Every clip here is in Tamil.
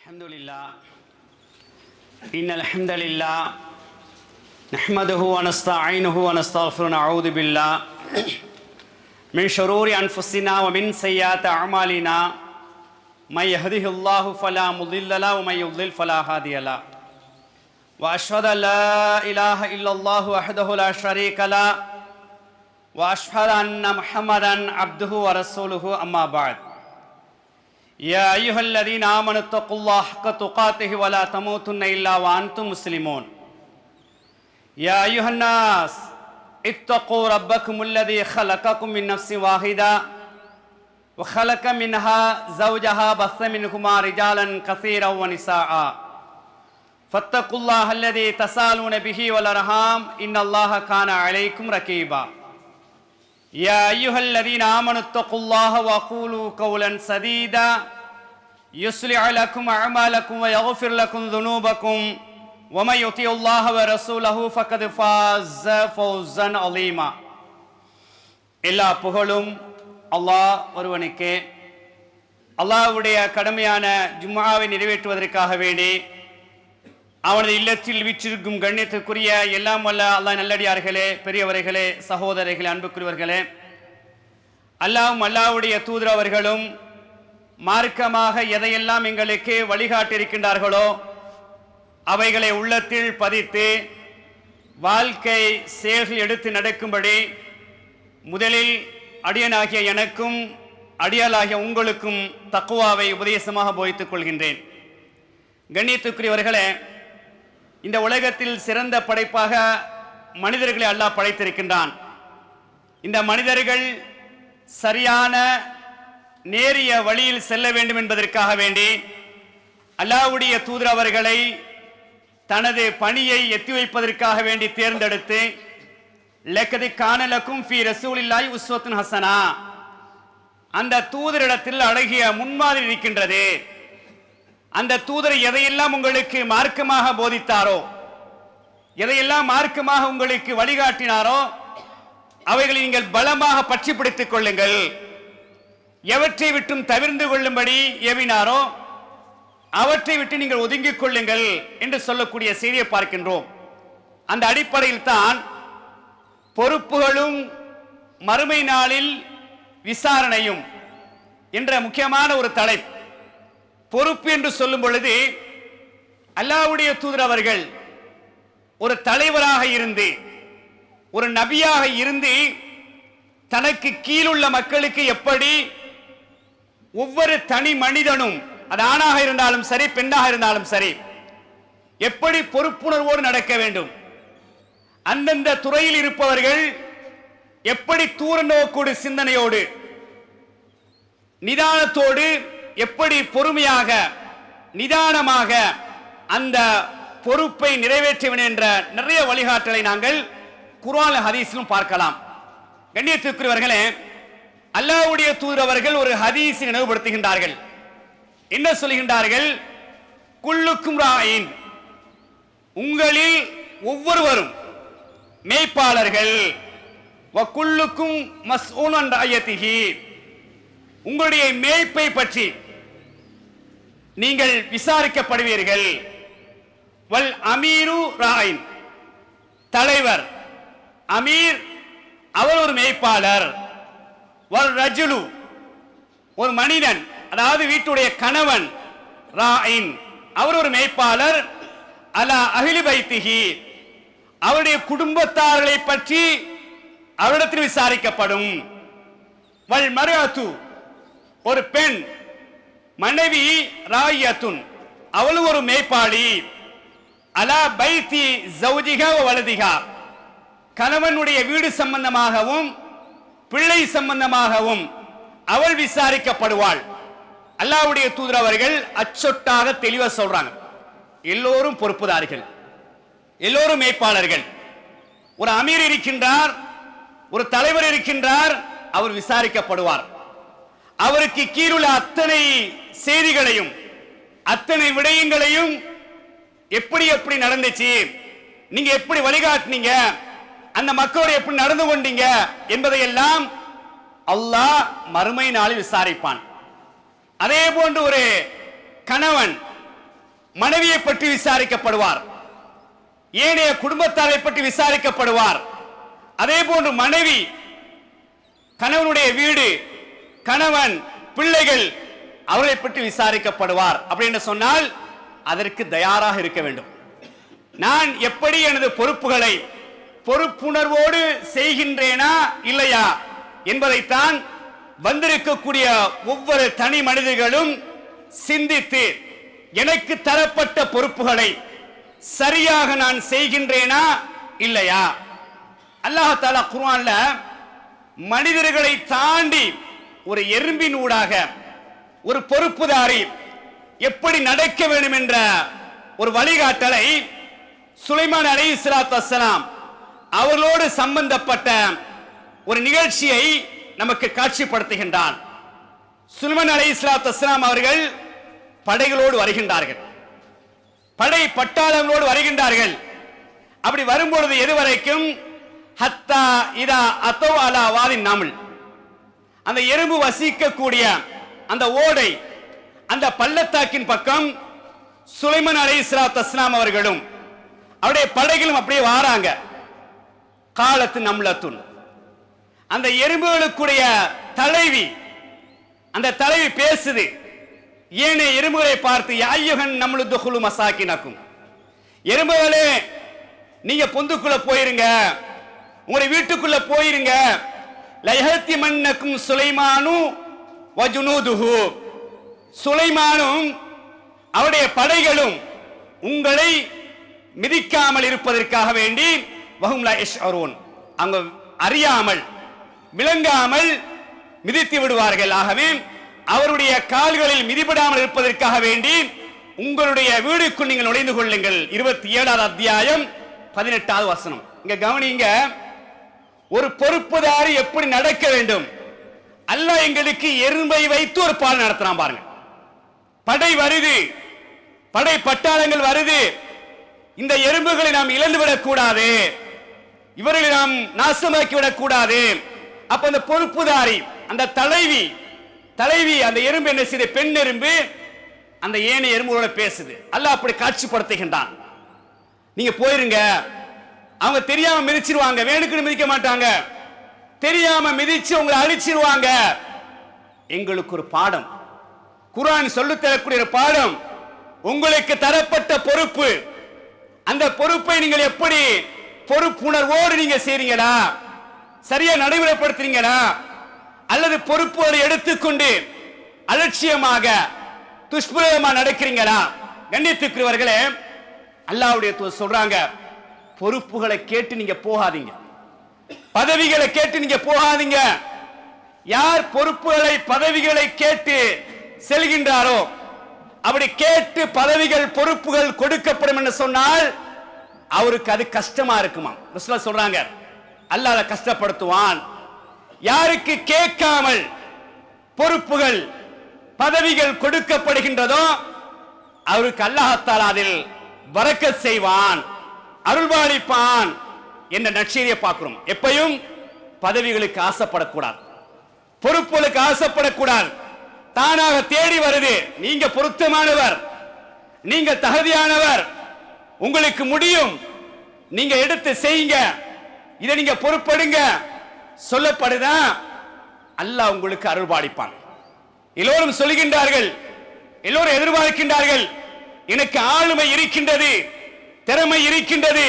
Alhamdulillah. Innal hamdalillah nahmaduhu wa nasta'inuhu wa nastaghfiruhu wa na'udhu billah min shururi anfusina wa min sayyiati a'malina may yahdihillahu fala mudilla lahu wa may yudlil fala hadiya lahu wa ashhadu an la ilaha illallah wahdahu la sharika lahu wa ashhadu anna muhammadan abduhu wa rasuluhu amma ba'd. يا أيها الذين آمنوا اتقوا الله حق تقاته ولا تموتن إلا وأنتم مسلمون. يا أيها الناس اتقوا ربكم الذي خلقكم من نفس واحدة وخلق منها زوجها بث منهما رجالا كثيرا ونساء فاتقوا الله الذي تسالون به والأرحام إن الله كان عليكم رقيبا. يا أيها الذين آمنوا اتقوا الله وقولوا قولا سديدا يصلح لكم أعمالكم ويغفر لكم ذنوبكم ومن يطيع الله ورسوله فقد فاز فوزا عظيما. எல்லா புகழும் அல்லாஹ் ஒருவனுக்கே. அல்லாஹ்வுடைய கடமையான ஜும்ஆவை நிறைவேற்றுவதற்காக வேண்டி அவனது இல்லத்தில் வீற்றிருக்கும் கண்ணியத்திற்குரிய எல்லாம் வல்ல அல்லாஹ் நல்லடியார்களே, பெரியவர்களே, சகோதரர்களே, அன்புக்குரியவர்களே, அல்லாஹ்வும் அல்லாஹ்வுடைய தூதர் அவர்களும் மார்க்கமாக எதையெல்லாம் எங்களுக்கு வழிகாட்டியிருக்கின்றார்களோ அவைகளை உள்ளத்தில் பதித்து வாழ்க்கை செயல்கள் எடுத்து நடக்கும்படி முதலில் அடியனாகிய எனக்கும் அடியாளாகிய உங்களுக்கும் தக்குவாவை உபதேசமாக போதித்துக் கொள்கின்றேன். கண்ணியத்துக்குரியவர்களே, இந்த உலகத்தில் சிறந்த படைப்பாக மனிதர்களை அல்லாஹ் படைத்திருக்கின்றான். இந்த மனிதர்கள் சரியான நேரிய வழியில் செல்ல வேண்டும் என்பதற்காக வேண்டி அல்லாஹ்வுடைய தூதர் அவர்களை தனது பணியை எத்தி வைப்பதற்காக வேண்டி தேர்ந்தெடுத்து லக்கது கான லக்கும் ஃபீ ரசூலில்லாஹி உஸ்வத்துன் ஹஸனா, அந்த தூதரிடத்தில் அழகிய முன்மாதிரி இருக்கின்றது. அந்த தூதர் எதையெல்லாம் உங்களுக்கு மார்க்கமாக போதித்தாரோ, எதையெல்லாம் மார்க்கமாக உங்களுக்கு வழிகாட்டினாரோ அவைகளை நீங்கள் பலமாக பற்றி பிடித்துக் கொள்ளுங்கள். எவற்றை விட்டும் தவிர்ந்து கொள்ளும்படி ஏவினாரோ அவற்றை விட்டு நீங்கள் ஒதுங்கிக் கொள்ளுங்கள் என்று சொல்லக்கூடிய செய்தியை பார்க்கின்றோம். அந்த அடிப்படையில் தான் பொறுப்புகளும் மறுமை நாளில் விசாரணையும் என்ற முக்கியமான ஒரு தலைப்பு. பொறுப்பு என்று சொல்லும் பொழுது அல்லாஹ்வுடைய தூதர் அவர்கள் ஒரு தலைவராக இருந்து, ஒரு நபியாக இருந்து, தனக்கு கீழுள்ள மக்களுக்கு எப்படி ஒவ்வொரு தனி மனிதனும், அது ஆணாக இருந்தாலும் சரி பெண்ணாக இருந்தாலும் சரி, எப்படி பொறுப்புணர்வோடு நடக்க வேண்டும், அந்தந்த துறையில் இருப்பவர்கள் எப்படி தூர நோக்கோடு சிந்தனையோடு நிதானத்தோடு எப்படி பொறுமையாக நிதானமாக அந்த பொறுப்பை நிறைவேற்ற வேண்டும் என்ற நிறைய வழிகாட்டலை நாங்கள் குர்ஆன் ஹதீஸிலும் பார்க்கலாம். கண்ணியத்திற்குரியவர்களே, அல்லாஹ்வுடைய தூதர் அவர்கள் ஒரு ஹதீஸை நினைவுபடுத்துகின்றார்கள். என்ன சொல்கின்றார்கள்? குல்லுக்கும் ராயின், உங்களில் ஒவ்வொருவரும் மேய்ப்பாளர்கள், வ குல்லுக்கும் மஸ்ஊலுன் அன் ரஅயத்திஹி, உங்களுடைய மேய்ப்பை பற்றி நீங்கள் விசாரிக்கப்படுவீர்கள். வல் அமீரு ராயின், தலைவர் அமீர் அவர் ஒரு மேய்ப்பாளர். வல் ரஜுலு, ஒரு மனிதன், அதாவது வீட்டுடைய கணவன், ராயின் அவர் ஒரு மேய்ப்பாளர். அலா அஹ்லி பைத்திஹி, அவருடைய குடும்பத்தார்களை பற்றி அவரிடத்தில் விசாரிக்கப்படும். வல் மர்அத்து, ஒரு பெண் மனைவி, ராயத்துன் அவளும் ஒரு மேய்ப்பாளி. அலா பைத்தி ஜௌஜிஹா வ வலதிஹா, கணவனுடைய வீடு சம்பந்தமாகவும் பிள்ளை சம்பந்தமாகவும் அவள் விசாரிக்கப்படுவாள். அல்லாஹ்வுடைய தூதர் அவர்கள் அச்சொட்டாக தெளிவாக சொல்றாங்க, எல்லோரும் பொறுப்புதாரிகள், எல்லோரும் மேய்ப்பாளர்கள். ஒரு அமீர் இருக்கின்றார், ஒரு தலைவர் இருக்கின்றார், அவர் விசாரிக்கப்படுவார். அவருக்கு கீழுள்ள அத்தனை செய்திகளையும் அத்தனை விடயங்களையும் எப்படி எப்படி நடந்துச்சு, நீங்க எப்படி வழிகாட்டினீங்க, அந்த மக்களோடு எப்படி நடந்து கொண்டீங்க என்பதையெல்லாம் அல்லாஹ் மறுமை நாளில் விசாரிப்பான். அதே போன்று ஒரு கணவன் மனைவியை பற்றி விசாரிக்கப்படுவார், ஏனைய குடும்பத்தாரை பற்றி விசாரிக்கப்படுவார். அதே போன்று மனைவி கணவனுடைய வீடு, கணவன், பிள்ளைகள் அவர்களை பற்றி விசாரிக்கப்படுவார். அப்படின்னு சொன்னால் அதற்கு தயாராக இருக்க வேண்டும். நான் எப்படி எனது பொறுப்புகளை பொறுப்புணர்வோடு செய்கின்றேனா இல்லையா என்பதைத்தான் வந்திருக்கக்கூடிய ஒவ்வொரு தனி மனிதர்களும் சிந்தித்து எனக்கு தரப்பட்ட பொறுப்புகளை சரியாக நான் செய்கின்றேனா இல்லையா. அல்லாஹ் தஆலா குர்ஆன்ல மனிதர்களை தாண்டி ஒரு எறும்பின் ஊடாக ஒரு பொறுப்புதாரி எப்படி நடக்க வேண்டும் என்ற ஒரு வழிகாட்டலை சுலைமான் அலைஹிஸ்ஸலாத்து வஸ்ஸலாம் அவர்களோடு சம்பந்தப்பட்ட ஒரு நிகழ்ச்சியை நமக்கு காட்சிப்படுத்துகின்றான். சுலைமான் அலைஹிஸ்ஸலாத்து வஸ்ஸலாம் அவர்கள் படைகளோடு வருகின்றார்கள், படை பட்டாளங்களோடு வருகின்றார்கள். அப்படி வரும்பொழுது எதுவரைக்கும் ஹத்தா இதா அதோ அலா வாதின் நாமல், அந்த எறும்பு வசிக்கக்கூடிய அந்த ஓடை, அந்த பள்ளத்தாக்கின் பக்கம் சுலைமான் அலைஹிஸ்ஸலாத்து வஸ்ஸலாம் அவர்களும் அவருடைய படைகளும் அப்படியே வாராங்க. காலத்து நம்லத்துன், அந்த எறும்புகளுக்குடைய தலைவி, அந்த தலைவி பேசுது. ஏனே எறும்புகளை பார்த்து, ஐயுகன் நம்மளு துகுலு மசாக்கினக்கும், எறும்புகளே நீங்க பொந்துக்குள்ள போயிருங்க, உங்களுடைய வீட்டுக்குள்ள போயிருங்க. லயஹத்தி மன்னக்கும் சுலைமானு வஜுனூதுஹு, சுலைமானும் அவருடைய படைகளும் உங்களை மிதிக்காமல் இருப்பதற்காக வேண்டி வஹும் லா யஷ்அரூன், அங்க அறியாமல் விளங்காமல் மிதித்து விடுவார்கள். ஆகவே அவருடைய கால்களில் மிதிபடாமல் இருப்பதற்காக வேண்டி உங்களுடைய வீடுக்குள் நீங்கள் நுழைந்து கொள்ளுங்கள். 27வது அத்தியாயம் 18வது வசனம். இங்க கவனிங்க, ஒரு பொறுப்புதாரி எப்படி நடக்க வேண்டும். அல்லாஹ் எங்களுக்கு எறும்பை வைத்து ஒரு பாடம் நடத்துறான் பாருங்க. படை வருது, படை பட்டாளங்கள் வருது, இந்த எறும்புகளை நாம் இழந்துவிடக் கூடாது, இவர்களை நாம் நாசமாக்கி விடக் கூடாது. அப்ப அந்த பொறுப்புதாரி, அந்த தலைவி அந்த எறும்பு என்ன செய்த, பெண் எறும்பு அந்த ஏனைய எறும்புகளோட பேசுது. அல்லாஹ் அப்படி காட்சிப்படுத்துகின்றான். நீங்க போயிருங்க, அவங்க தெரியாம மிதிச்சிருவாங்க, வேணுக்குன்னு மிதிக்க மாட்டாங்க, தெரியாம மிதிச்சு உங்களை அழிச்சிருவாங்க. எங்களுக்கு ஒரு பாடம், குர்ஆன் சொல்லித் தரக்கூடிய ஒரு பாடம், உங்களுக்கு தரப்பட்ட பொறுப்பு, அந்த பொறுப்பை நீங்கள் எப்படி பொறுப்புணர்வோடு நீங்க செய்றீங்களா, சரியா நடைமுறைப்படுத்துறீங்களா, அல்லது பொறுப்போடு எடுத்துக்கொண்டு அலட்சியமாக துஷ்பிரயோகமா நடக்கிறீங்களா? கண்ணியத்துக்குரியவர்களே, அல்லாஹ்வுடைய தூதர் சொல்றாங்க, பொறுப்புகளை கேட்டு நீங்க போகாதீங்க, பதவிகளை கேட்டு நீங்க போகாதீங்க. யார் பொறுப்புகளை பதவிகளை கேட்டு செல்கின்றாரோ, அப்படி கேட்டு பதவிகள் பொறுப்புகள் கொடுக்கப்படும் என்று சொன்னால் அவருக்கு அது கஷ்டமா இருக்குமா. ரசூலுல்லாஹ் சொல்றாங்க, அல்லாஹ் அதை கஷ்டப்படுத்துவான். யாருக்கு கேட்காமல் பொறுப்புகள் பதவிகள் கொடுக்கப்படுகின்றதோ அவருக்கு அல்லாஹ் தஆலா அதில் பரக்கத் செய்வான், அருள்பாலிப்பான் என்ற நற்செய்தியை பார்க்கிறோம். எப்பையும் பதவிகளுக்கு ஆசைப்படக்கூடாது, பொறுப்புகளுக்கு ஆசைப்படக்கூடாது. தானாக தேடி வருது, நீங்க பொருத்தமானவர், நீங்க தகுதியானவர், உங்களுக்கு முடியும், நீங்க எடுத்து செய்யுங்க, இதை நீங்க பொறுப்படுங்க சொல்லப்படுதான், அல்லாஹ் உங்களுக்கு அருள்பாலிப்பான். எல்லோரும் சொல்லுகின்றார்கள், எல்லோரும் எதிர்பார்க்கின்றார்கள், எனக்கு ஆளுமை இருக்கின்றது, திறமை இருக்கின்றது,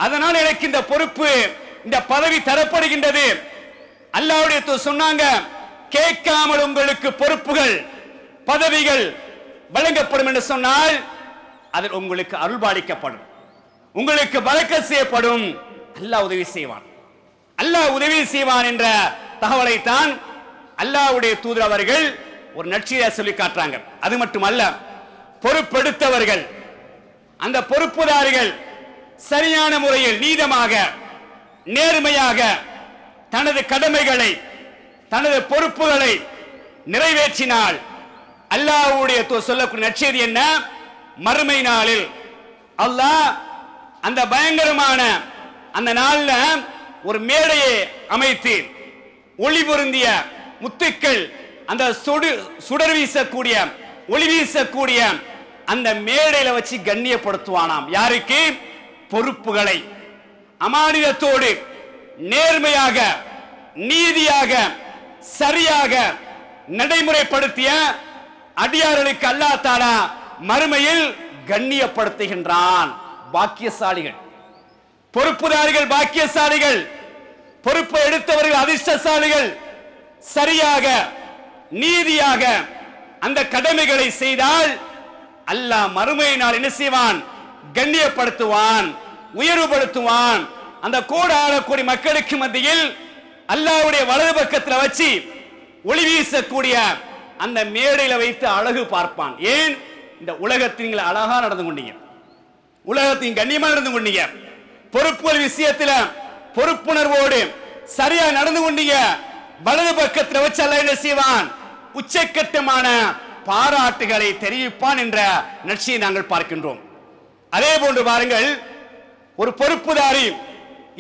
அதனால் எனக்கு இந்த பொறுப்பு, இந்த பதவி தரப்படுகின்றது. அல்லாஹ்வுடைய தூதர் சொன்னாங்க, கேட்காமல் உங்களுக்கு பொறுப்புகள் பதவிகள் வழங்கப்படும் என்று சொன்னால் அதில் உங்களுக்கு அருள்பாலிக்கப்படும், உங்களுக்கு பரக்கத் செய்யப்படும், அல்லாஹ் உதவி செய்வான், அல்லாஹ் உதவி செய்வான் என்ற தகவலை தான் அல்லாஹ்வுடைய தூதர் அவர்கள் ஒரு நற்செய்தியை சொல்லி காட்டுறாங்க. அது மட்டுமல்ல, பொறுப்பெடுத்தவர்கள், அந்த பொறுப்புதாரிகள் சரியான முறையில் நீதமாக நேர்மையாக தனது கடமைகளை தனது பொறுப்புகளை நிறைவேற்றினால் அல்லாஹ்வுடைய சொல்லக்கூடிய நற்செய்தி என்ன, மறுமை நாளில் அல்லாஹ் அந்த பயங்கரமான அந்த நாள்ல ஒரு மேடையை அமைத்து ஒளி பொருந்திய முத்துக்கள், அந்த சுடர் வீசக்கூடிய ஒளி வீசக்கூடிய அந்த மேடையில வச்சு கண்ணியப்படுத்துவானாம். யாருக்கு? பொறுப்புகளை அமானிதத்தோடு நேர்மையாக நீதியாக சரியாக நடைமுறைப்படுத்திய அடியார்களுக்கு அல்லாஹ் தஆலா மறுமையில் கண்ணியப்படுத்துகின்றான். பாக்கியசாலிகள், பொறுப்புதாரிகள் பாக்கியசாலிகள், பொறுப்பை எடுத்தவர்கள் அதிர்ஷ்டசாலிகள். சரியாக நீதியாக அந்த கடமைகளை செய்தால் அல்லாஹ் மறுமையினால் என்ன செய்வான்? கண்ணியப்படுத்துவான், உயர்வுபடுத்துவான். அந்த கோடான கோடி மக்களுக்கு மத்தியில் அல்லாஹ்வுடைய வலது பக்கத்தில் வச்சு ஒளி வீசக்கூடிய அந்த மேடையில வைத்து அழகு பார்ப்பான். ஏன்? இந்த உலகத்தில் நீங்கள் அழகா நடந்து கொண்டீங்க, உலகத்தின் கண்ணியமா நடந்து கொண்டீங்க, பொறுப்புகள் விஷயத்தில் பொறுப்புணர்வோடு சரியா நடந்து கொண்டீங்க. வலது பக்கத்தில் வச்சு அல்லாஹ் என்ன செய்வான்? உச்சக்கட்டமான பாராட்டுகளை தெரிவிப்பான் என்ற நற்செய்தியை நாங்கள் பார்க்கின்றோம். அதே போன்று பாருங்கள், ஒரு பொறுப்புதாரி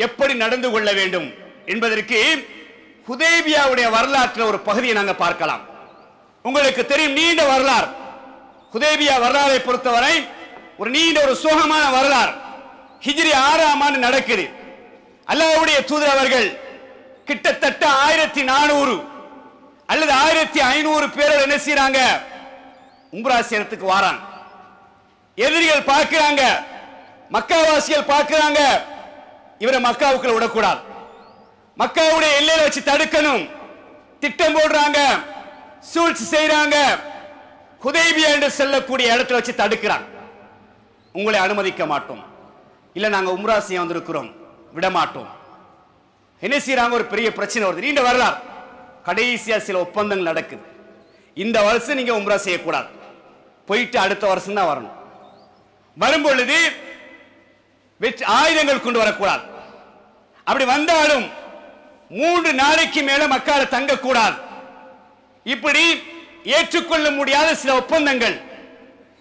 எப்படி நடந்து கொள்ள வேண்டும் என்பதற்கு ஹுதைபியாவுடைய வரலாற்றில் ஒரு பகுதியை நாங்கள் பார்க்கலாம். உங்களுக்கு தெரியும், நீண்ட வரலாறு. ஹுதைபியா வரலாறை பொறுத்தவரை ஒரு நீண்ட ஒரு சோகமான வரலாறு. ஹிஜ்ரி 6ஆம் ஆண்டு நடக்குது. அல்லாஹ்வுடைய தூதர் அவர்கள் கிட்டத்தட்ட 1400 அல்லது 1500 பேர் என்ன செய்றாங்க? உம்ரா செய்யறதுக்கு வாராங்க. எதிரிகள் பார்க்கிறாங்க, மக்காவாசிகள் பார்க்கிறாங்க, இவரை மக்காவுக்குள்ள விடக்கூடாது, மக்காவுடைய எல்லையில வச்சு தடுக்கணும், திட்டம் போடுறாங்க, சூழ்ச்சி செய்யறாங்க. ஹுதைபியா என்று சொல்லக்கூடிய இடத்துல வச்சு தடுக்கிறாங்க. உங்களை அனுமதிக்க மாட்டோம், இல்ல நாங்க உம்ரா செய்ய வந்திருக்கிறோம், விட மாட்டோம். என்ன செய்யறாங்க? ஒரு பெரிய பிரச்சனை வருது. நீண்ட வரலாறு. கடைசியா சில ஒப்பந்தங்கள் நடக்குது. இந்த வருஷம் நீங்க உம்ரா செய்யக்கூடாது, போயிட்டு அடுத்த வருஷம் தான் வரணும். வரும்பொழுது ஆயுதங்கள் கொண்டு வரக்கூடாது. அப்படி வந்தாலும் 3 நாளைக்கு மேல மக்கால தங்கக்கூடாது. இப்படி ஏற்றுக்கொள்ள முடியாத சில ஒப்பந்தங்கள்.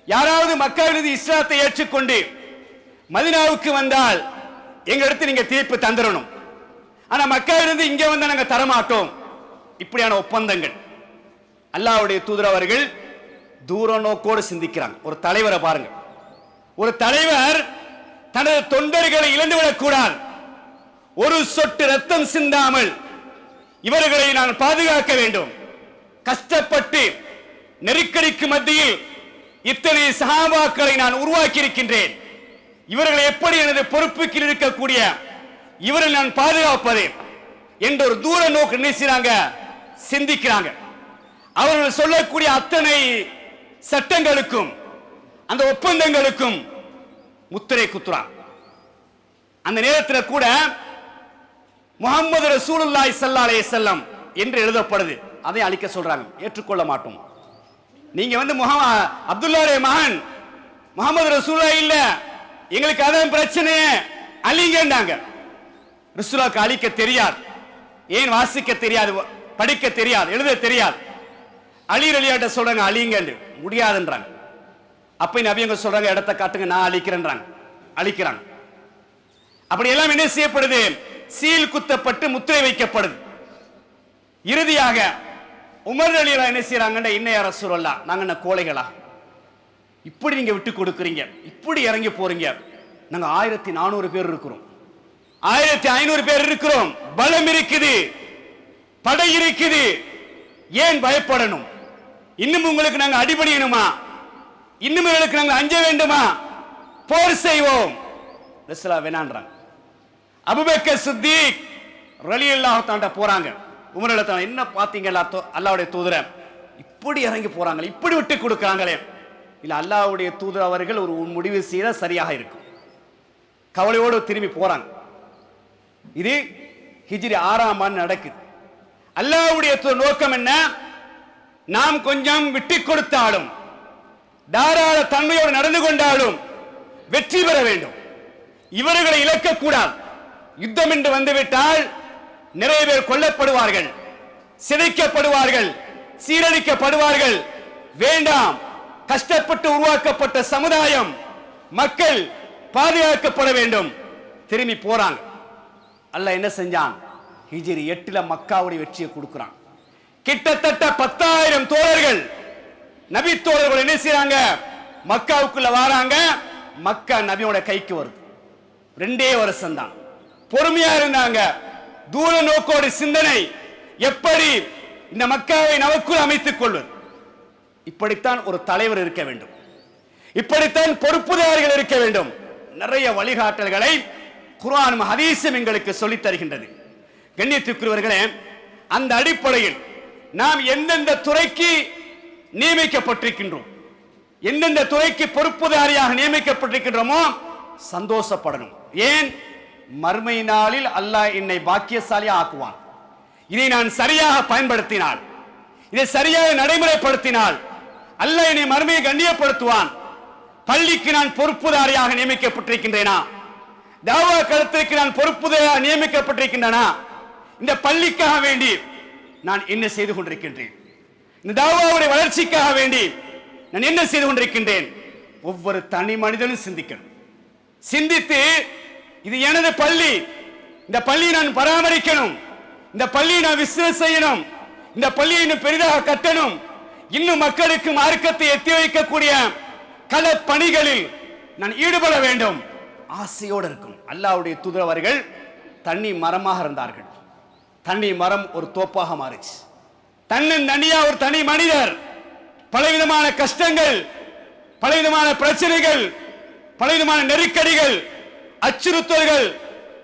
யாராவது மக்காவிலிருந்து இஸ்லாத்தை ஏற்றுக்கொண்டு மதீனாவுக்கு வந்தால் எங்க இடத்து நீங்க தீர்ப்பு தந்துடணும், ஆனா மக்காவிலிருந்து இங்க வந்தா நாங்க தரமாட்டோம். இப்படியான ஒப்பந்தங்கள். அல்லாஹ்வுடைய தூதர் அவர்கள் தூர நோக்கோடு சிந்திக்கிறாங்க. ஒரு தலைவரை பாருங்க, ஒரு தலைவர் தனது தொண்டர்களை இழந்துவிடக் கூடாது. ஒரு சொட்டு ரத்தம் சிந்தாமல் இவர்களை நான் பாதுகாக்க வேண்டும். கஷ்டப்பட்டு நெருக்கடிக்கு மத்தியில் இத்தனை சஹாபாக்களை நான் உருவாக்கி இருக்கின்றேன். இவர்களை எப்படி எனது பொறுப்புக்கு இருக்கக்கூடிய இவரை நான் பாதுகாப்பது என்ற ஒரு தூர நோக்கு நினைச்சாங்க, சிந்திக்கிறாங்க. அவர்கள் சொல்லக்கூடிய அத்தனை சட்டங்களுக்கும் அந்த ஒப்பந்தங்களுக்கும் முத்திரை குத்துறான். அந்த நேரத்தில் கூட முஹம்மது ரசூலுல்லாஹி ஸல்லல்லாஹு அலைஹி வஸல்லம் என்று எழுதப்படுது. அதை அழிக்க சொல்றாங்க. ஏற்றுக்கொள்ள மாட்டோம். நீங்க வந்து அப்துல்லாஹ்வுடைய மகன் முஹம்மது ரசூலுல்லாஹ் இல்ல, எங்களுக்கு அதான் பிரச்சனை, அழிங்கண்டாங்க. ரசூலுல்லாஹ்க்கு அழிக்க தெரியாது. ஏன்? வாசிக்க தெரியாது, படிக்க தெரியாது, எழுத தெரியாது. அலி ரலியாட்ட சொல்றாங்க அழிங்க முடியாதுன்றாங்க. அப்ப நபியங்க சொல்றாங்க இடத்தை காட்டுங்க, நான் அழிக்கிறேன்றாங்க. அழிக்கிறாங்க. அப்படி எல்லாம் என்ன செய்யப்படுது? சீல் குத்தப்பட்டு முத்திரை வைக்கப்படுது. இறுதியாக உமர் ரலியல்லாஹு என்ன செய்யறாங்கன்னா, இன்ன யா ரசூலல்லாஹ், நாங்க என்ன கோழைகளா? இப்படி நீங்க விட்டு கொடுக்குறீங்க, இப்படி இறங்கி போறீங்க. நாங்க 1400 பேர் இருக்கிறோம், 1500 பேர் இருக்கிறோம், பலம் இருக்குது, படை இருக்குது, ஏன் பயப்படணும்? இன்னும் உங்களுக்கு நாங்க அடிபணியணுமா? இன்னும் உங்களுக்கு நாங்க அஞ்ச வேண்டுமா? போர் செய்வோம். ரசூலுல்லாஹ் வேணான்றாங்க. அபூபக்கர் சித்திக் ரலியல்லாஹு தஆலா போறாங்க. உமர் ரலியல்லாஹு என்ன பாத்தீங்களா அல்லாஹ்வுடைய தூதரை இப்படி இறங்கி போறாங்களே, இப்படி விட்டு கொடுக்கறாங்களே. இல்ல, அல்லாஹ்வுடைய தூதர் அவர்கள் ஒரு முடிவு செய்ய சரியாக இருக்கும். கவலையோடு திரும்பி போறாங்க. இது ஹிஜ்ரி 6ஆம் ஆண்டு நடக்குது. அல்லாஹ்வுடைய நோக்கம் என்ன? நாம் கொஞ்சம் விட்டு கொடுத்தாலும் தாராள தன்மையோடு நடந்து கொண்டாலும் வெற்றி பெற வேண்டும். இவர்களை இழக்கக்கூடாது. யுத்தம் என்று வந்துவிட்டால் நிறைய பேர் கொல்லப்படுவார்கள், சிதைக்கப்படுவார்கள், சீரழிக்கப்படுவார்கள். வேண்டாம். கஷ்டப்பட்டு உருவாக்கப்பட்ட சமுதாயம், மக்கள் பாதுகாக்கப்பட வேண்டும். திரும்பி போறாங்க. அல்லாஹ் என்ன செஞ்சான்? ஹிஜ்ரி 8ல மக்காவுடைய வெற்றியை கொடுக்கிறான். கிட்டத்தட்ட 10,000 தோழர்கள், நபி தோழர்கள் என்ன செய்றாங்க? மக்காவுக்குள்ள வராங்க. மக்கா நபியோட கைக்கு வருது. 2 வருஷம் தான் பொறுமையா இருந்தாங்க. தூர நோக்கோடு சிந்தனை, எப்படி இந்த மக்காவை நமக்குள் அமைத்துக் கொள்வது. இப்படித்தான் ஒரு தலைவர் இருக்க வேண்டும், இப்படித்தான் பொறுப்புதாரிகள் இருக்க வேண்டும். நிறைய வழிகாட்டல்களை குர்ஆனும் ஹதீஸும் எங்களுக்கு சொல்லித் தருகின்றது. கண்ணியத்திற்குரியவர்களே, அந்த அடிப்படையில் நாம் எந்தெந்த துறைக்கு நியமிக்கப்பட்டிருக்கின்றோம், எந்தெந்த துறைக்கு பொறுப்புதாரியாக நியமிக்கப்பட்டிருக்கின்றோமோ சந்தோஷப்படணும். ஏன்? மறுமை நாளில் அல்லாஹ் என்னை பாக்கியசாலியா ஆக்குவான். இதை நான் சரியாக பயன்படுத்தினால், இதை சரியாக நடைமுறைப்படுத்தினால் அல்லாஹ் என்னை மறுமையை கண்ணியப்படுத்துவான். பள்ளிக்கு நான் பொறுப்புதாரியாக நியமிக்கப்பட்டிருக்கின்றேனா? தாவா களத்திற்கு நான் பொறுப்புதாரியாக நியமிக்கப்பட்டிருக்கின்றனா? இந்த பள்ளிக்காக வேண்டி நான் என்ன செய்து கொண்டிருக்கின்றேன்? இந்த தாவாவுடைய வளர்ச்சிக்காக வேண்டி நான் என்ன செய்து கொண்டிருக்கின்றேன்? ஒவ்வொரு தனி மனிதனும் சிந்திக்கணும். சிந்தித்து, இது எனது பள்ளி, இந்த பள்ளியை நான் பராமரிக்கணும், இந்த பள்ளியை நான் விஸ்தரம் செய்யணும், இந்த பள்ளியை இன்னும் பெரிதாக கட்டணும், இன்னும் மக்களுக்கு மார்க்கத்தை எத்தி வைக்கக்கூடிய கள பணிகளில் நான் ஈடுபட வேண்டும். ஆசையோடு இருக்கும். அல்லாஹ்வுடைய தூதர் அவர்கள் தண்ணி மரமாக இருந்தார்கள். தண்ணி மரம் ஒரு தோப்பாக மாறிச்சு. தனியா ஒரு தனி மனிதர் பலவிதமான கஷ்டங்கள், பலவிதமான பிரச்சனைகள், பலவிதமான நெருக்கடிகள், அச்சுறுத்தல்கள்,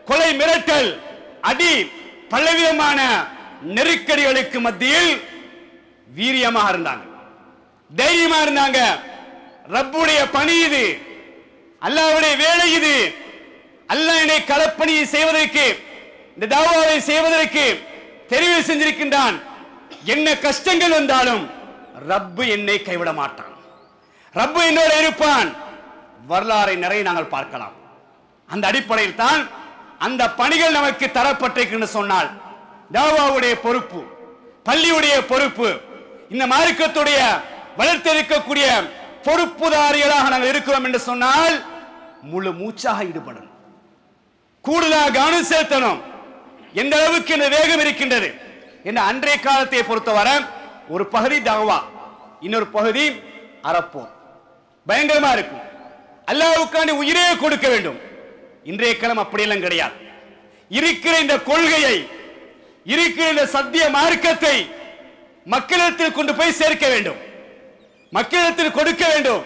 கொலை மிரட்டல், அடி, பலவிதமான நெருக்கடிகளுக்கு மத்தியில் வீரியமாக இருந்தாங்க, தைரியமா இருந்தாங்க. ரப்புடைய பணி இது, அல்லாஹ்வுடைய வேலை இது. அல்லாஹ் என்னை களப்பணியை செய்வதற்கு, இந்த தாவாவை செய்வதற்கு தெரிவு செஞ்சிருக்கின்றான். என்ன கஷ்டங்கள் வந்தாலும் ரப்பு என்னை கைவிட மாட்டான், ரப்பு என்னோட இருப்பான். வரலாறை நிறைய நாங்கள் பார்க்கலாம். அந்த அடிப்படையில் தான் அந்த பணிகள் நமக்கு தரப்பட்டிருக்கின்ற சொன்னால், தாவாவுடைய பொறுப்பு, பள்ளியுடைய பொறுப்பு, இந்த மார்க்கத்துடைய வளர்த்திருக்கக்கூடிய பொறுப்புதாரிகளாக நாங்கள் இருக்கிறோம் என்று சொன்னால் முழு மூச்சாக ஈடுபடணும், கூடுதலாக கவனம் செலுத்தணும். எந்த அளவுக்கு இந்த வேகம் இருக்கின்றது என்ற அன்றைய காலத்தை பொறுத்தவரை ஒரு பகுதி தாவா, இன்னொரு பகுதி அறப்போர், பயங்கரமா இருக்கும். அல்லாஹ்வுக்காண்டி உயிரே கொடுக்க வேண்டும். இன்றைய காலம் அப்படியெல்லாம் கிடையாது. இருக்கிற இந்த கொள்கையை, இருக்கிற இந்த சத்திய மார்க்கத்தை மக்களிடத்தில் கொண்டு போய் சேர்க்க வேண்டும், மக்களிடத்தில் கொடுக்க வேண்டும்.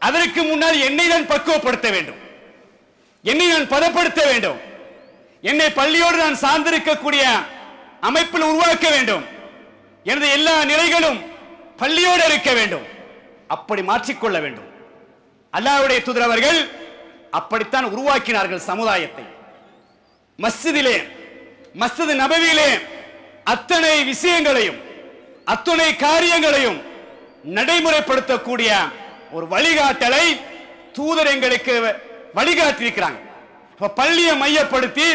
அதற்கு முன்னால் என்னை நான் பக்குவப்படுத்த வேண்டும், என்னை நான் பதப்படுத்த வேண்டும், என்னை பள்ளியோடு நான் சார்ந்திருக்கக்கூடிய அமைப்பில் உருவாக்க வேண்டும். எனது எல்லா நிலைகளும் பள்ளியோடு இருக்க வேண்டும். அப்படி மாற்றிக்கொள்ள வேண்டும். அல்லாஹ்வுடைய தூதர் அவர்கள் அப்படித்தான் உருவாக்கினார்கள் சமுதாயத்தை. மஸ்ஜிதிலே, மஸ்ஜித் நபவியிலே அத்தனை விஷயங்களையும், அத்தனை காரியங்களையும் நடைமுறைப்படுத்தக்கூடிய ஒரு வழிகாட்டலை தூதர் எங்களுக்கு வழிகாட்டியிருக்கிறாங்க. பள்ளியை மையப்படுத்தி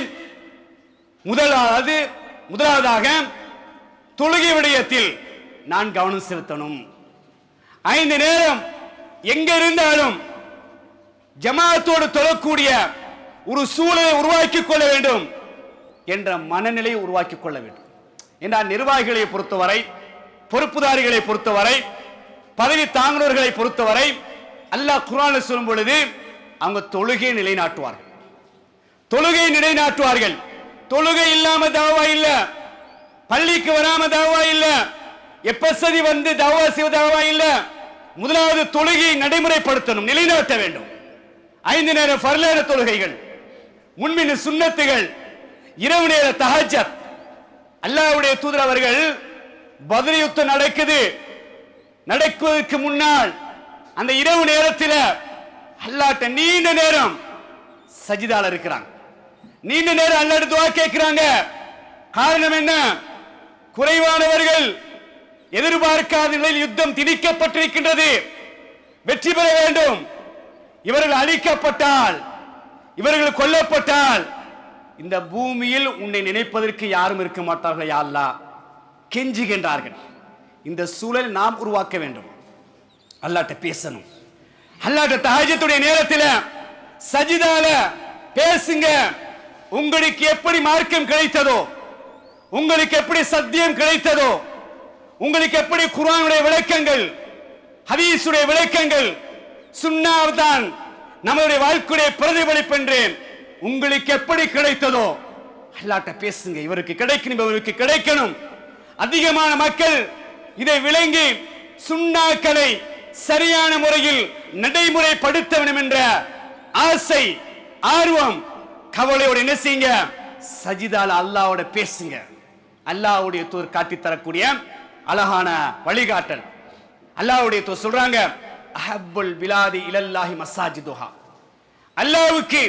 முதலாவதாக தொழுகை விடயத்தில் நான் கவனம் செலுத்தணும். 5 நேரம் எங்க இருந்தாலும் ஜமாத்தோடு தொழக்கூடிய ஒரு சூழலை உருவாக்கிக் கொள்ள வேண்டும் என்ற மனநிலையை உருவாக்கிக் கொள்ள வேண்டும். என்றால் நிர்வாகிகளை பொறுத்தவரை, பொறுப்புதாரிகளை பொறுத்தவரை, பதவி தாங்குனவர்களை பொறுத்தவரை அல்லாஹ் குர்ஆனில் சொல்லும் பொழுது அவங்க தொழுகை நிலைநாட்டுவார்கள், தொழுகை நிலைநாட்டுவார்கள். தொழுகை இல்லாம தாவா இல்ல, பள்ளிக்கு வராம தாவா இல்ல, எப்பசதி வந்து தாவா செய்வ தாவா இல்ல. முதலாவது தொழுகை நடைமுறைப்படுத்தணும், நிலைநாட்ட வேண்டும். 5 நேர ஃபர்லான தொழுகைகள், முன்பின் சுன்னத்துகள், இரவு நேர தஹஜ்ஜத். அல்லாஹ்வுடைய தூதர் அவர்கள் பத்ர் யுத்தம் நடக்குவதற்கு முன்னால் அந்த இரவு நேரத்தில் அல்லாஹ்ட்ட நீண்ட நேரம் சஜிதால இருக்கிறாங்க, நீண்ட நேரம் அல்லாஹ்ட்ட துஆ கேட்கிறாங்க. காரணம் என்ன? குறைவானவர்கள் எதிர்பார்க்காத நிலையில் யுத்தம் திணிக்கப்பட்டிருக்கின்றது, வெற்றி பெற வேண்டும். இவர்கள் அழிக்கப்பட்டால், இவர்கள் கொல்லப்பட்டால் இந்த பூமியில் உன்னை நினைப்பதற்கு யாரும் இருக்க மாட்டார்கள் யா அல்லாஹ் கெஞ்சுகின்றார்கள். இந்த சூழல் நாம் உருவாக்க வேண்டும். அல்லாஹ்ட்ட பேசணும். அல்லாஹ்ட்ட தஹஜ்ஜுடைய நேரத்தில் சஜிதால பேசுங்க. உங்களுக்கு எப்படி மார்க்கம் கிடைத்ததோ, உங்களுக்கு எப்படி சத்தியம் கிடைத்ததோ, உங்களுக்கு எப்படி குர்ஆனுடைய விளக்கங்கள், ஹதீஸுடைய விளக்கங்கள், சுன்னாதான் நம்மளுடைய வாழ்க்கையை பிரதிபலிப்பு என்று உங்களுக்கு எப்படி கிடைத்ததோ அல்லாஹ்ட்ட பேசுங்க. இவருக்கு கிடைக்கணும், இவருக்கு கிடைக்கணும். அதிகமான மக்கள் இதை விளங்கி சுன்னாக்களை சரியான முறையில் நடைமுறைப்படுத்த வேண்டும் என்ற ஆசை, ஆர்வம், கவலையோடு என்ன செய்யுங்க? சஜிதால அல்லாஹ்வோட பேசுங்க. அல்லாஹ்வுடைய தூதர் காட்டி தரக்கூடிய அழகான வழிகாட்டல். அல்லாஹ்வுடைய தூதர் சொல்றாங்க, அஹப்புல் பிலாதி இலல்லாஹி மஸாஜிதுஹா. அல்லாஹ்வுக்கு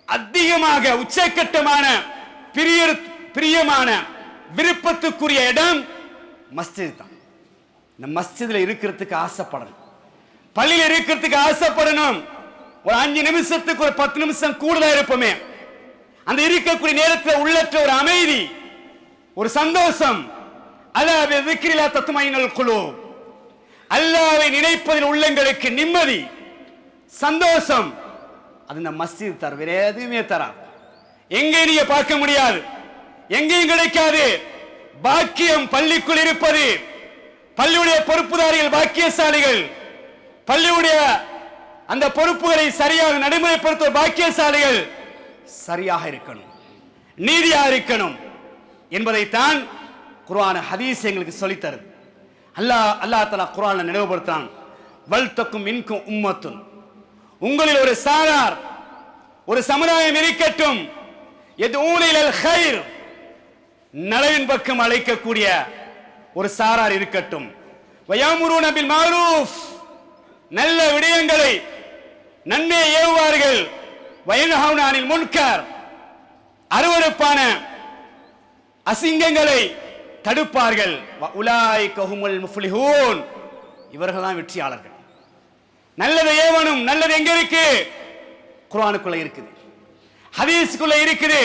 அதிகமாக உச்சக்கட்டமான பிரியமான விருப்பத்துக்குரிய இடம் மஸ்ஜித் தான். இந்த மஸ்ஜித்ல இருக்கிறதுக்கு ஆசைப்படணும், பள்ளியில் இருக்கிறதுக்கு ஆசைப்படணும். ஒரு 5 நிமிஷத்துக்கு ஒரு 10 நிமிஷம் கூடுதலா இருப்போமே, அந்த இருக்கக்கூடிய நேரத்தில் உள்ளற்ற ஒரு அமைதி, ஒரு சந்தோஷம். அலா பிذிக்ரில்லா தத்மைனுல் குலூப். அல்லாஹ்வை நினைப்பதில் உள்ளங்களுக்கு நிம்மதி, சந்தோஷம். அது இந்த மஸ்ஜித் தர, வேற எதுவுமே தரா. எங்கே நீங்க பார்க்க முடியாது, எங்கேயும் கிடைக்காது. பாக்கியம் பள்ளிக்குள் இருப்பது. பள்ளியுடைய பொறுப்புதாரிகள் பாக்கியசாலிகள். பள்ளியுடைய அந்த பொறுப்புகளை சரியாக நடைமுறைப்படுத்த பாக்கியசாலிகள் சரியாக இருக்கணும், நீதியாக இருக்கணும் என்பதைத்தான் குர்ஆன் ஹதீஸ் எங்களுக்கு சொல்லித் தருது. அல்லாஹ் தஆலா குர்ஆன்ல நினைவுபடுத்துறான், வல் தக்கும் மின்கும் உம்மத்துன், உங்களில் ஒரு சாரார், ஒரு சமுதாயம் இருக்கட்டும், யதுஊன இலல் கைர், நலவின் பக்கம் அழைக்கக்கூடிய ஒரு சாரார் இருக்கட்டும், வயமுருன பில் மஅரூஃப், நல்ல விடயங்களை நன்மை ஏவுவார்கள், வயன்ஹவுன அனில் முன்கர், அருவருப்பான அசிங்கங்களை தடுப்பார்கள், உலாயிக ஹுமுல் முஃப்லிஹூன், இவர்கள் தான் வெற்றியாளர்கள். நல்லது ஏவனும், நல்லது எங்க இருக்கு? குர்ஆனுக்குள்ள இருக்குது, ஹதீஸ்க்குள்ள இருக்குது.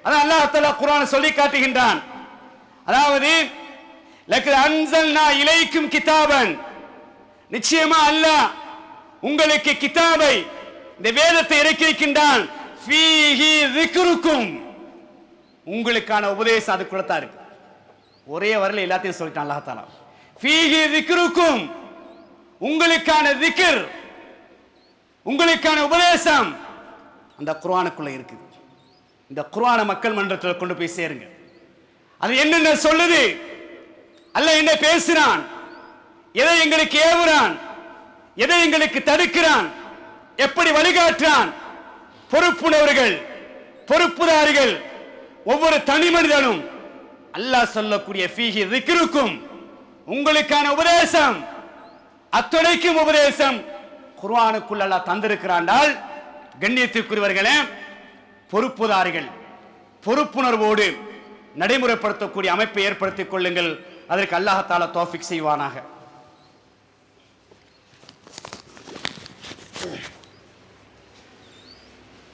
அதான் அல்லாஹ் தஆலா குர்ஆனை சொல்லி காட்டுகின்றான். அதாவது லக்கத் அன்ஸல்னா இலைக்கும் கிதாபன், நிச்சயமா அல்லாஹ் உங்களுக்கு கிதாபை, இந்த வேதத்தை இறக்கி இருக்கின்றான். ஃபீஹி ذிக்ருக்கும், உங்களுக்கான உபதேசம் அதுக்குள்ள தான் இருக்கு. ஒரே வரல எல்லாத்தையும் சொல்லிட்டான் அல்லாஹ் தஆலா. ஃபீஹி ذிக்ருக்கும், உங்களுக்கான திக்ர், உங்களுக்கான உபதேசம் அந்த குர்ஆனுக்குள்ள இருக்குது. இந்த குர்ஆனை மக்கள் மன்றத்தில் கொண்டு போய் சேருங்க. அது என்னென்ன சொல்லுது, அல்லாஹ் என்ன பேசுறான், எதை எங்களுக்கு ஏவுறான், எதை எங்களுக்கு தடுக்கிறான், எப்படி வழிகாட்டுறான். பொறுப்புணர்வுகள், பொறுப்புதாரிகள், ஒவ்வொரு தனி மனிதனும் அல்லாஹ் சொல்லக்கூடிய ஃபீஹி ذிக்ருக்கும், உங்களுக்கான உபதேசம், அத்துணைக்கும் உபதேசம் குர்ஆனுக்குள்ள அல்லாஹ் தந்திருக்கிறாண்டால், கண்ணியத்திற்குரியவர்களே, பொறுப்புதாரிகள் பொறுப்புணர்வோடு நடைமுறைப்படுத்தக்கூடிய அமைப்பை ஏற்படுத்திக் கொள்ளுங்கள். அதற்கு அல்லாஹ் தஆலா தௌஃபீக் செய்வானாக.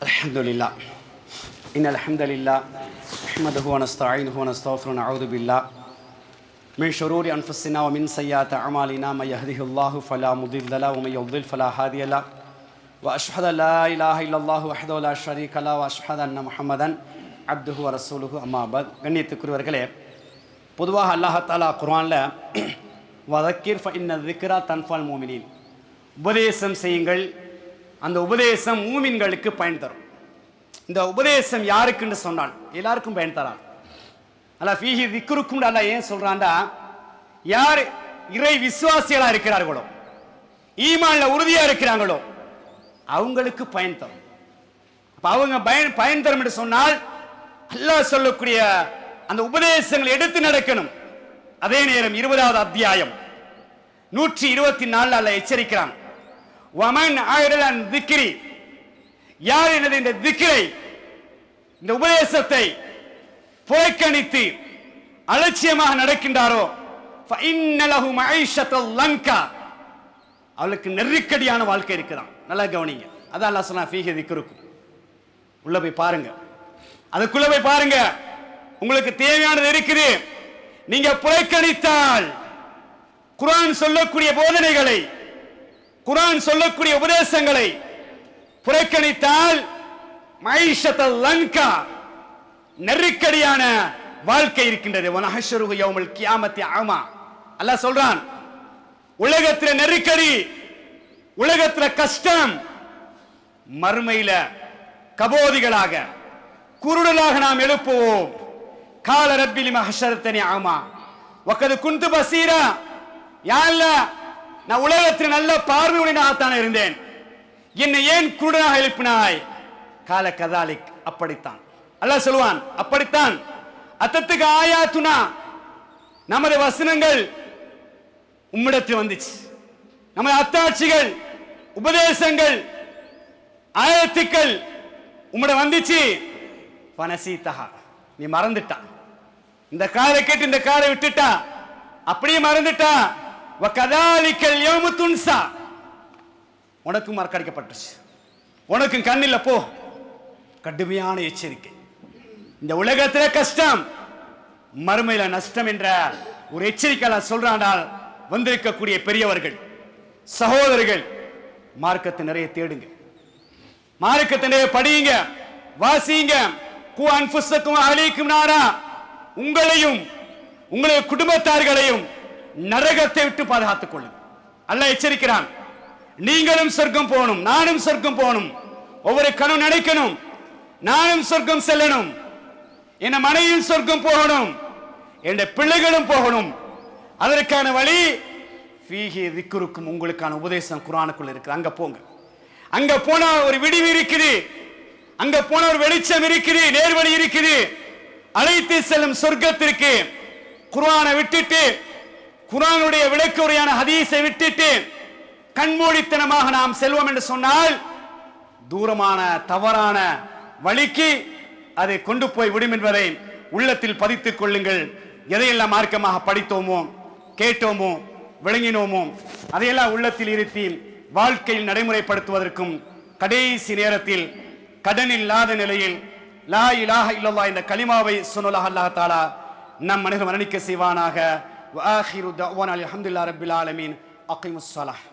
அல்ஹம்துலில்லாஹ், இன்னல் ஹம்தலில்லாஹ் நஹ்மதுஹு வ நஸ்தஈனுஹு வ நஸ்தக்ஃபிருஹு வ நஊது பில்லாஹ் மின் ஷுரூரி அன்ஃபுஸினா வ மின் ஸய்யிஆத்தி அஅமாலினா மை யஹ்திஹில்லாஹு ஃபலா முதில்ல லஹு வ மை யுضلل ஃபலா ஹாதிய லஹு வ அஷ்ஹது அல்லா இலாஹ இல்லல்லாஹு வஹ்தஹு லா ஷரீக லஹு வ அஷ்ஹது அன்ன முஹம்மதன் அப்துஹு வ ரசூலுஹு அம்மா பஅத். கண்ணியத்துக்குரியவர்களே, பொதுவாக அல்லாஹ் தஆலா குர்ஆன்ல வதக்கிர் ஃபஇன்ன ذிக்ரா தன்ஃபல் முஃமினீன், உபதேசம் செய்யுங்கள், அந்த உபதேசம் மூமின்களுக்கு பயன் தரும். இந்த உபதேசம் யாருக்குன்னு சொன்னால் எல்லாருக்கும் பயன் தரான். அல்லாஹ் ஃபீஹி ذிக்ருக்கும் அல்லாஹ் ஏன் சொல்றான்டா, யார் இறை விசுவாசிகளா இருக்கிறார்களோ, ஈமான்ல உறுதியா இருக்கிறாங்களோ அவங்களுக்கு பயன் தரும். அப்ப அவங்க பயன் தரும் என்று சொன்னால் அல்லாஹ் சொல்லக்கூடிய அந்த உபதேசங்களை எடுத்து நடக்கணும். அதே நேரம் 20வது அத்தியாயம் 124 அல்லாஹ் எச்சரிக்கிறான், வமன் அஅரத அன் ذிக்ரி, யார் எனது இந்த திக்ரை, இந்த உபதேசத்தை புறக்கணித்து அலட்சியமாக நடக்கின்றாரோ, ஃபஇன்ன லஹு மஈஷத்தல் லன்கா, அவளுக்கு நெருக்கடியான வாழ்க்கை இருக்குதான். நல்லா கவனிங்க. அதான் அல்லாஹ் சொன்னா ஃபீஹி ذிக்ருக்கும். உள்ள போய் பாருங்க, அதுக்குள்ள போய் பாருங்க, உங்களுக்கு தேவையானது இருக்குது. நீங்க புறக்கணித்தால் குர்ஆன் சொல்லக்கூடிய போதனைகளை, குர்ஆன் சொல்லக்கூடிய உபதேசங்களை புறக்கணித்தால் மஈஷத்தல் லன்கா, நெருக்கடியான வாழ்க்கை இருக்கின்றது. வனஹஷருஹு யௌமல் கியாமத்தி அமா, அல்லாஹ் சொல்றான், உலகத்தில் நெருக்கடி, உலகத்துல கஷ்டம், மறுமையில கபோதிகளாக குருடலாக நாம் எழுப்புவோம். கால ரப்பி லிமா ஹஷரத்தனி ஆமா வகது குந்து பசீரா. யா அல்லாஹ், நான் உலகத்தில் நல்ல பார்வையுடனாகத்தான் இருந்தேன், என்னை ஏன் குருடனாக எழுப்பினாய்? கால கதாலிக், அப்படித்தான். அல்லாஹ் சொல்வான், அப்படித்தான். அத்தத்துக்கு ஆயாத்துனா, நமது வசனங்கள் உம்மிடத்தில் வந்துச்சு, நமது அத்தாட்சிகள், உபதேசங்கள், ஆயத்துக்கள் உம்மிட வந்துச்சு. பனசீதஹா, நீ மறந்துட்டா. இந்த காரை கேட்டு இந்த காரை விட்டுட்டா, அப்படியே மறந்துட்டா. வகதாலிக்கல் யௌமு துன்சா, உனக்கும் மறக்கடிக்கப்பட்டுச்சு, உனக்கும் கண்ணில்ல போ. கடுமையான எச்சரிக்கை. இந்த உலகத்துல கஷ்டம், மறுமையில நஷ்டம் என்ற ஒரு எச்சரிக்கை சொல்றானால் வந்திருக்கக்கூடிய பெரியவர்கள், சகோதரர்கள், மார்க்கத்தை நிறைய தேடுங்க, மார்க்கத்தை நிறைய படியுங்க, வாசிங்க. கு அன்ஃபுஸக்கும் அஹ்லீக்கும் நாரா, உங்களையும் உங்களுடைய குடும்பத்தார்களையும் நரகத்தை விட்டு பாதுகாத்துக் கொள்ளுங்க. அல்லாஹ் எச்சரிக்கிறான். நீங்களும் சொர்க்கம் போகணும், நானும் சொர்க்கம் போகணும். ஒவ்வொரு கணவன் நினைக்கணும், நானும் சொர்க்கம் செல்லணும், என் மனைவியும் சொர்க்கம் போகணும், என் பிள்ளைகளும் போகணும். அதற்கான வழி ஃபீஹி திக்ருக்கும், உங்களுக்கான உபதேசம் குர்ஆனுக்குள்ள இருக்கு. அங்க போங்க. அங்க போனா ஒரு விடிவு இருக்குது, அங்க போன ஒரு வெளிச்சம் இருக்குது, நேர்வழி இருக்குது. அழைத்து செல்லும் சொர்க்கத்திற்கு குர்ஆனை விட்டுட்டு, குர்ஆனுடைய விளக்குரையான ஹதீஸை விட்டுட்டு கண்மூடித்தனமாக நாம் செல்வோம் என்று சொன்னால் தூரமான தவறான வழிக்கு அதை கொண்டு போய் விடும் என்பதை உள்ளத்தில் பதித்துக் கொள்ளுங்கள். எதையெல்லாம் மார்க்கமாக படித்தோமோ, கேட்டோமோ, விளங்கினோமோ அதையெல்லாம் உள்ளத்தில் இருத்தி வாழ்க்கையில் நடைமுறைப்படுத்துவதற்கும் கடைசி நேரத்தில் கடன் இல்லாத நிலையில் லா இலாஹ இல்லல்லாஹ் என்ற கலிமாவை சொன்னலாக அல்லாஹ் தஆலா நம் மனிதர் மரணிக்க செய்வானாக. வ ஆகிரு தஅவானா அல்ஹம்துலில்லாஹி ரப்பில் ஆலமீன். அகீமுஸ் ஸலாஹ்.